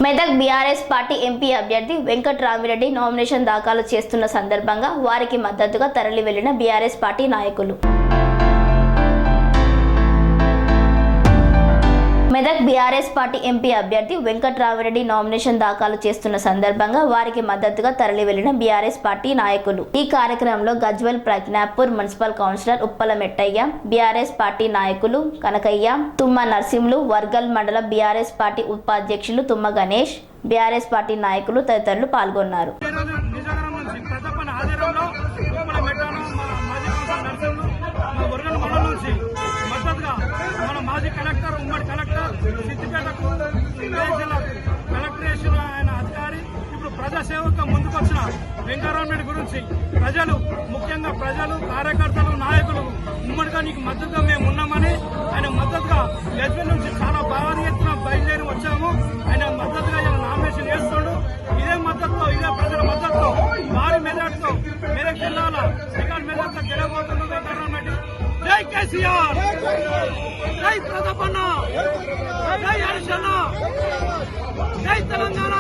Medak BRS party MP అభ్యర్థి Venkatramireddy nomination దాఖలు చేస్తున్న సందర్భంగా వారికి మద్దతుగా తరలి వెళ్లిన బీఆర్ఎస్ పార్టీ నాయకులు. మెదక్ బీఆర్ఎస్ పార్టీ ఎంపీ అభ్యర్థి వెంకట్రామిరెడ్డి నామినేషన్ దాఖలు చేస్తున్న సందర్భంగా వారికి మద్దతుగా తరలి వెళ్లిన బీఆర్ఎస్ పార్టీ నాయకులు. ఈ కార్యక్రమంలో Gajwel Prajnapur municipal councillor Uppala Mettaiah, BRS party నాయకులు కనకయ్య, తుమ్మ నర్సింలు, వర్గల్ మండల బీఆర్ఎస్ పార్టీ ఉపాధ్యక్షులు తుమ్మ గణేష్, బీఆర్ఎస్ పార్టీ నాయకులు తదితరులు పాల్గొన్నారు. మాజీ కలెక్టర్, ఉమ్మడి కలెక్టర్, సిద్దిపేటకు కలెక్టరేషన్ ఆయన అధికారి, ఇప్పుడు ప్రజాసేవకు ముందుకొచ్చిన వెంకట్రామిరెడ్డి గురించి ప్రజలు, ముఖ్యంగా ప్రజలు, కార్యకర్తలు, నాయకులు ఉమ్మడిగా నీకు మద్దతుగా మేము ఉన్నామని ఆయన మద్దతుగా గజ్వెల్ నుంచి చాలా భారీ ఎత్తున బయలుదేరి వచ్చాము. ఆయన మద్దతుగా ఇలా నామినేషన్ చేస్తుండు. ఇదే మద్దతుతో, ఇదే ప్రజల మద్దతుతో భారీ మెజార్టీతో మెదక్ జిల్లాల రికార్డు మెజార్టీతో గెలవబోతున్న వెంకట్రామిరెడ్డి. జై కేసీఆర్, జై ప్రతాపన్న, జై హర్షన్న, జై తెలంగాణ.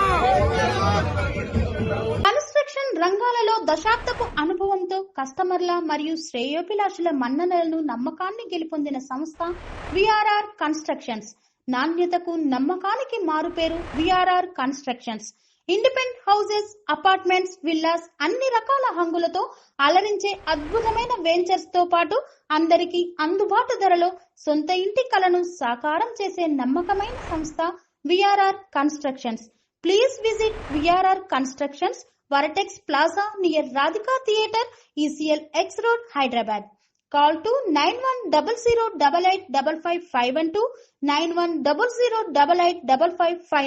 కన్స్ట్రక్షన్ రంగాలలో దశాబ్దపు అనుభవంతో కస్టమర్ల మరియు శ్రేయోభిలాషుల మన్ననలను, నమ్మకాన్ని గెలుపొందిన సంస్థ విఆర్ఆర్ కన్స్ట్రక్షన్స్. నాణ్యతకు, నమ్మకానికి మారుపేరు VRR constructions. Independent houses, apartments, villas అన్ని రకాల హంగులతో అలరించే అద్భుతమైన వెంచర్స్ తో పాటు అందరికీ అందుబాటు ధరలో సొంత ఇంటి కలను సాకారం చేసే నమ్మకమైన సంస్థ VRR constructions. Please visit VRR constructions, Vertex plaza near Radhika theatre, ECL X road, Hyderabad. Call to 910088555512, 9100885559.